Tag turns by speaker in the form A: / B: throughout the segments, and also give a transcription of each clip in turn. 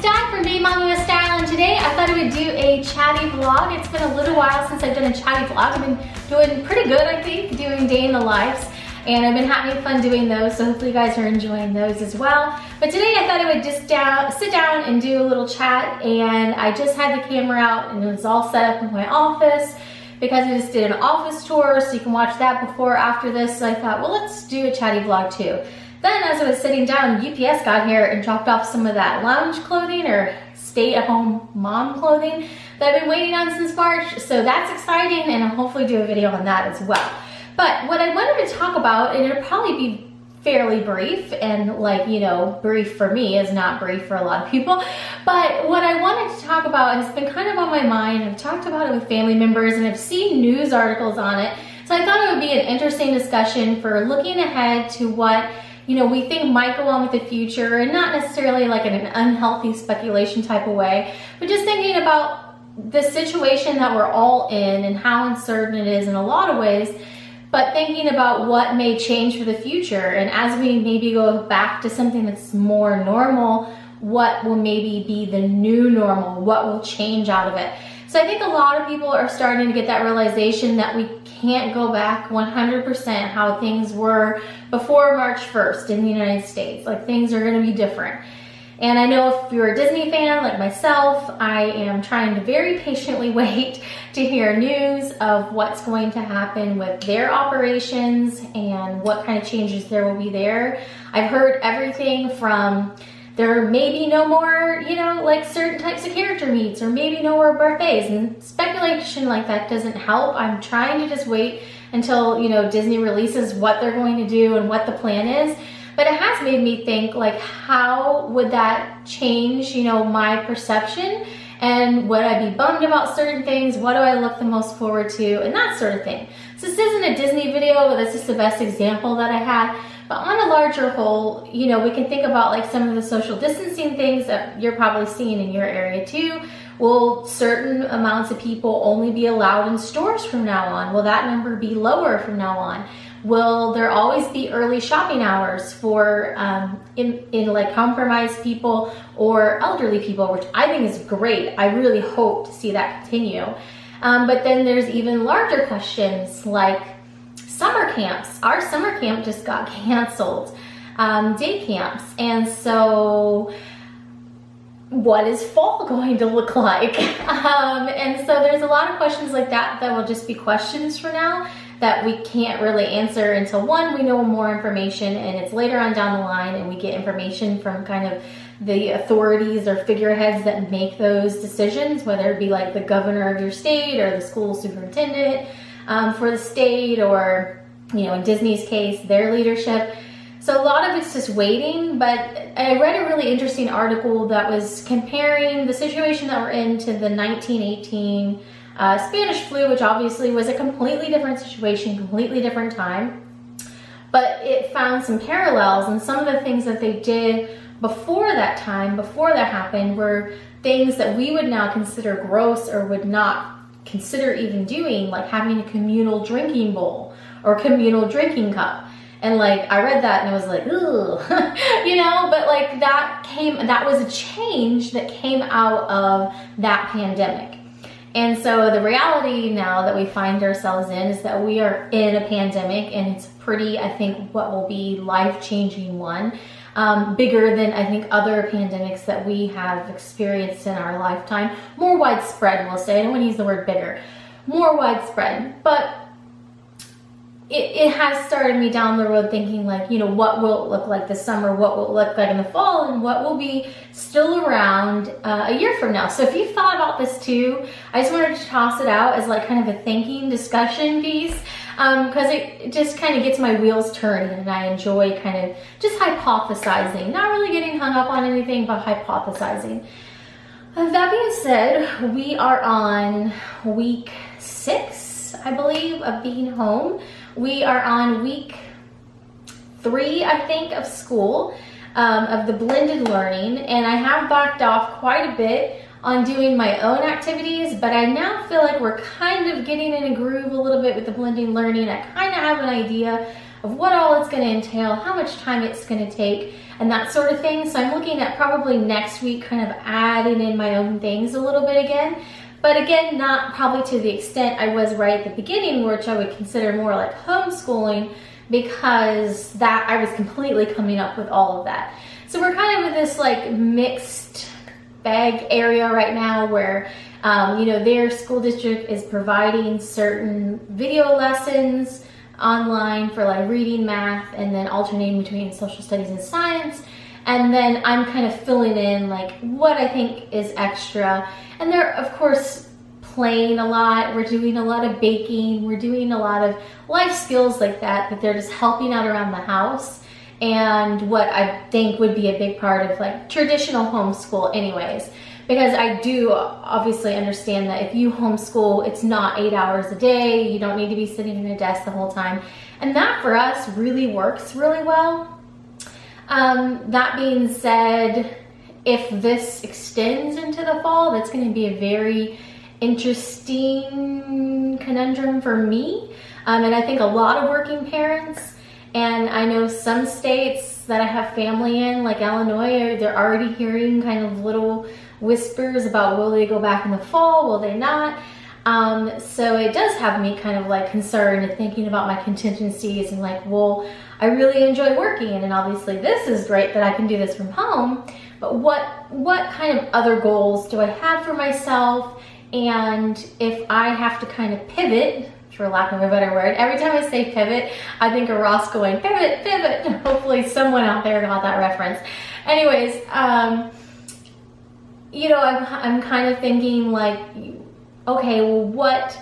A: Di from BeingMommywithStyle, and today I thought I would do a chatty vlog. It's been a little while since I've done a chatty vlog. I've been doing pretty good, I think, doing day in the lives, and I've been having fun doing those, so hopefully you guys are enjoying those as well. But today I thought I would just sit down and do a little chat, and I just had the camera out and it was all set up in my office because I just did an office tour, so you can watch that before or after this. So I thought, well, let's do a chatty vlog too. Then as I was sitting down, UPS got here and dropped off some of that lounge clothing or stay-at-home mom clothing that I've been waiting on since March. So that's exciting, and I'll hopefully do a video on that as well. But what I wanted to talk about, and it'll probably be fairly brief, and like, you know, brief for me is not brief for a lot of people. But what I wanted to talk about has been kind of on my mind. I've talked about it with family members and I've seen news articles on it. So I thought it would be an interesting discussion for looking ahead to what, you know, we think might go on with the future, and not necessarily like in an unhealthy speculation type of way, but just thinking about the situation that we're all in and how uncertain it is in a lot of ways, but thinking about what may change for the future. And as we maybe go back to something that's more normal, what will maybe be the new normal? What will change out of it? So I think a lot of people are starting to get that realization that we can't go back 100% how things were before March 1st in the United States. Like, things are going to be different. And I know if you're a Disney fan like myself, I am trying to very patiently wait to hear news of what's going to happen with their operations and what kind of changes there will be there. I've heard everything from there may be no more, you know, like certain types of character meets, or maybe no more birthdays, and speculation like that doesn't help. I'm trying to just wait until, you know, Disney releases what they're going to do and what the plan is. But it has made me think, like, how would that change, you know, my perception? And would I be bummed about certain things? What do I look the most forward to? And that sort of thing. So this isn't a Disney video, but that's just the best example that I had. But on a larger whole, you know, we can think about like some of the social distancing things that you're probably seeing in your area too. Will certain amounts of people only be allowed in stores from now on? Will that number be lower from now on? Will there always be early shopping hours for in like compromised people or elderly people, which I think is great. I really hope to see that continue. But then there's even larger questions like summer camps. Our summer camp just got canceled, day camps. And so what is fall going to look like? And so there's a lot of questions like that that will just be questions for now that we can't really answer until, one, we know more information and it's later on down the line and we get information from kind of the authorities or figureheads that make those decisions, whether it be like the governor of your state or the school superintendent for the state, or, you know, in Disney's case, their leadership. So a lot of it's just waiting. But I read a really interesting article that was comparing the situation that we're in to the 1918 Spanish flu, which obviously was a completely different situation, completely different time. But it found some parallels, and some of the things that they did before that time, before that happened, were things that we would now consider gross or would not consider even doing, like having a communal drinking bowl or communal drinking cup. And like, I read that and I was like, ugh, you know, but like that was a change that came out of that pandemic. And so the reality now that we find ourselves in is that we are in a pandemic, and it's pretty, I think, what will be life-changing one. Bigger than I think other pandemics that we have experienced in our lifetime. More widespread, we'll say. I don't want to use the word bigger. More widespread. But it has started me down the road thinking, like, you know, what will it look like this summer? What will it look like in the fall? And what will be still around a year from now? So if you've thought about this too, I just wanted to toss it out as like kind of a thinking discussion piece. Because it just kind of gets my wheels turning, and I enjoy kind of just hypothesizing, not really getting hung up on anything, but hypothesizing. That being said, we are on week 6, I believe, of being home. We are on week 3, I think, of school, of the blended learning, and I have backed off quite a bit on doing my own activities, but I now feel like we're kind of getting in a groove a little bit with the blended learning. I kind of have an idea of what all it's going to entail, how much time it's going to take, and that sort of thing. So I'm looking at probably next week kind of adding in my own things a little bit again. But again, not probably to the extent I was right at the beginning, which I would consider more like homeschooling, because that I was completely coming up with all of that. So we're kind of in this like mixed bag area right now where you know, their school district is providing certain video lessons online for like reading, math, and then alternating between social studies and science. And then I'm kind of filling in like what I think is extra. And they're of course playing a lot. We're doing a lot of baking. We're doing a lot of life skills like that, but they're just helping out around the house. And what I think would be a big part of like traditional homeschool anyways. Because I do obviously understand that if you homeschool, it's not 8 hours a day. You don't need to be sitting in a desk the whole time. And that for us really works really well. That being said, if this extends into the fall, that's going to be a very interesting conundrum for me. And I think a lot of working parents, and I know some states that I have family in, like Illinois, they're already hearing kind of little whispers about will they go back in the fall, will they not? So it does have me kind of like concerned and thinking about my contingencies and like, well, I really enjoy working, and obviously this is great that I can do this from home, but what kind of other goals do I have for myself? And if I have to kind of pivot, for lack of a better word, every time I say pivot, I think of Ross going, pivot, pivot. Hopefully someone out there got that reference. Anyways, you know, I'm kind of thinking like, okay, well,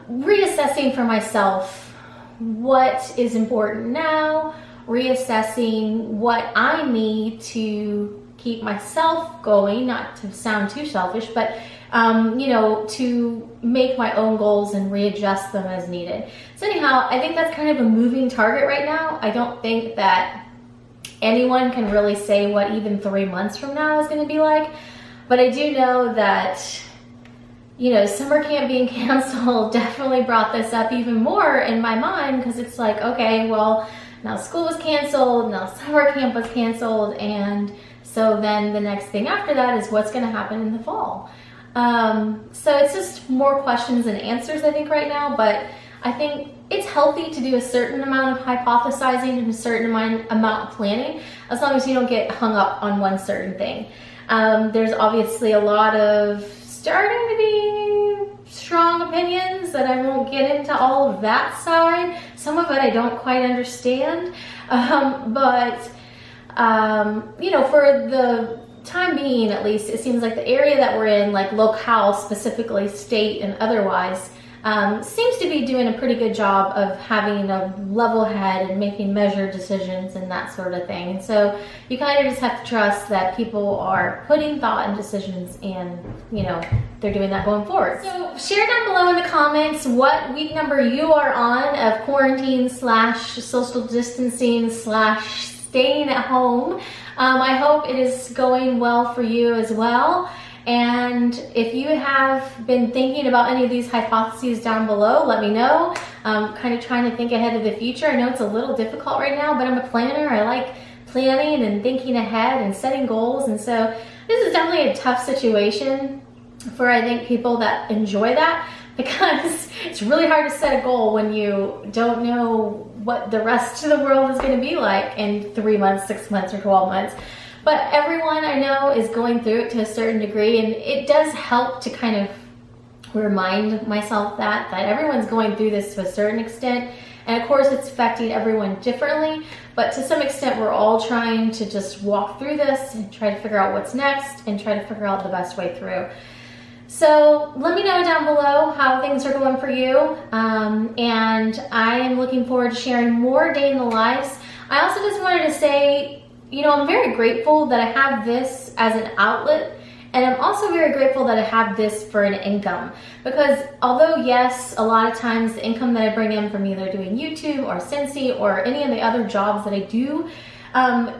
A: reassessing for myself, what is important now, reassessing what I need to keep myself going, not to sound too selfish, but you know, to make my own goals and readjust them as needed. So anyhow, I think that's kind of a moving target right now. I don't think that anyone can really say what even 3 months from now is going to be like, but I do know that, you know, summer camp being canceled definitely brought this up even more in my mind, because it's like, okay, well, now school was canceled, now summer camp was canceled, and so then the next thing after that is what's going to happen in the fall. So it's just more questions than answers, I think, right now, but I think it's healthy to do a certain amount of hypothesizing and a certain amount of planning, as long as you don't get hung up on one certain thing. There's obviously a lot of starting to be strong opinions that I won't get into all of that side. Some of it I don't quite understand, but you know, for the time being, at least, it seems like the area that we're in, like locale specifically, state and otherwise, seems to be doing a pretty good job of having a level head and making measured decisions and that sort of thing. And so you kind of just have to trust that people are putting thought and decisions, and you know, they're doing that going forward. So share down below in the comments what week number you are on of quarantine / social distancing / staying at home. I hope it is going well for you as well. And if you have been thinking about any of these hypotheses down below, let me know. Kind of trying to think ahead of the future. I know it's a little difficult right now, but I'm a planner. I like planning and thinking ahead and setting goals. And so this is definitely a tough situation for, I think, people that enjoy that, because it's really hard to set a goal when you don't know what the rest of the world is going to be like in 3 months, 6 months, or 12 months. But everyone I know is going through it to a certain degree, and it does help to kind of remind myself that everyone's going through this to a certain extent. And of course it's affecting everyone differently, but to some extent we're all trying to just walk through this and try to figure out what's next and try to figure out the best way through. So let me know down below how things are going for you. And I am looking forward to sharing more day in the lives. I also just wanted to say, you know, I'm very grateful that I have this as an outlet, and I'm also very grateful that I have this for an income, because although yes, a lot of times the income that I bring in from either doing YouTube or Scentsy or any of the other jobs that I do,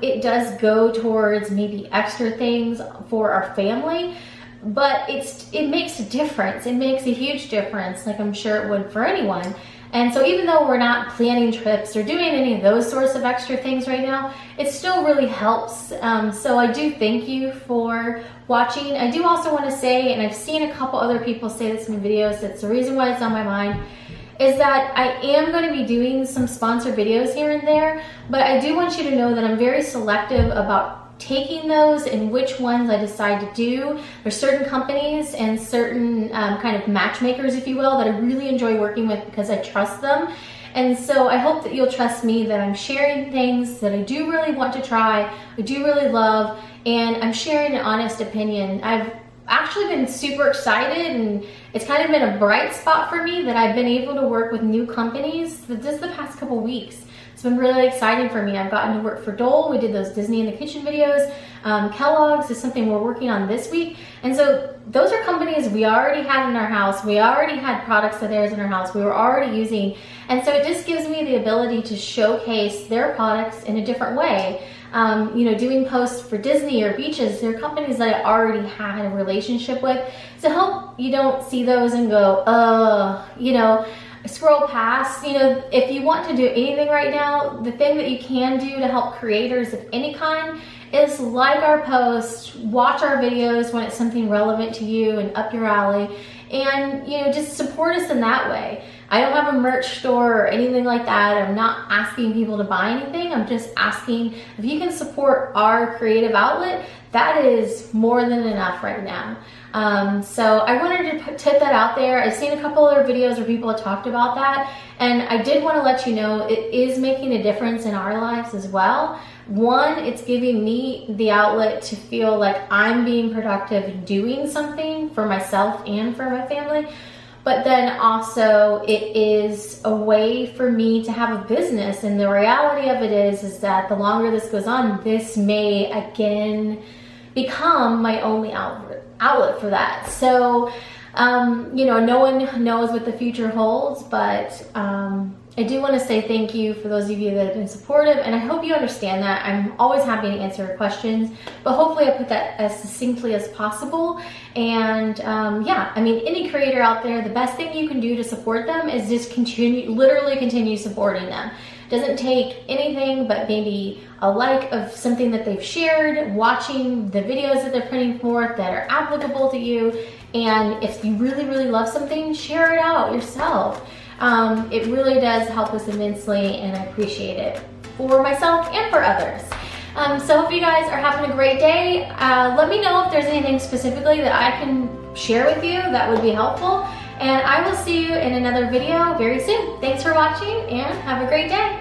A: it does go towards maybe extra things for our family, but it makes a difference. It makes a huge difference, like I'm sure it would for anyone. And so even though we're not planning trips or doing any of those sorts of extra things right now, it still really helps. So I do thank you for watching. I do also want to say, and I've seen a couple other people say this in videos, that's the reason why it's on my mind, is that I am going to be doing some sponsored videos here and there, but I do want you to know that I'm very selective about taking those and which ones I decide to do. There's certain companies and certain kind of matchmakers, if you will, that I really enjoy working with because I trust them. And so I hope that you'll trust me that I'm sharing things that I do really want to try, I do really love, and I'm sharing an honest opinion. I've actually been super excited, and it's kind of been a bright spot for me that I've been able to work with new companies just the past couple weeks. It's been really exciting for me. I've gotten to work for Dole. We did those Disney in the Kitchen videos. Kellogg's is something we're working on this week. And so those are companies we already had in our house. We already had products of theirs in our house. We were already using. And so it just gives me the ability to showcase their products in a different way. You know, doing posts for Disney or beaches, they're companies that I already had a relationship with. So hope you don't see those and go, you know, scroll past. You know, if you want to do anything right now, the thing that you can do to help creators of any kind is like our posts, watch our videos when it's something relevant to you and up your alley, and, you know, just support us in that way. I don't have a merch store or anything like that. I'm not asking people to buy anything. I'm just asking if you can support our creative outlet. That is more than enough right now. So I wanted to put that out there. I've seen a couple other videos where people have talked about that, and I did want to let you know it is making a difference in our lives as well. One, it's giving me the outlet to feel like I'm being productive and doing something for myself and for my family. But then also it is a way for me to have a business. And the reality of it is that the longer this goes on, this may again become my only outlet for that. So, you know, no one knows what the future holds, but I do want to say thank you for those of you that have been supportive, and I hope you understand that. I'm always happy to answer your questions, but hopefully I put that as succinctly as possible. And yeah, I mean, any creator out there, the best thing you can do to support them is just literally continue supporting them. It doesn't take anything but maybe a like of something that they've shared, watching the videos that they're putting forth that are applicable to you, and if you really, really love something, share it out yourself. It really does help us immensely, and I appreciate it for myself and for others. So hope you guys are having a great day. Let me know if there's anything specifically that I can share with you that would be helpful, and I will see you in another video very soon. Thanks for watching, and have a great day.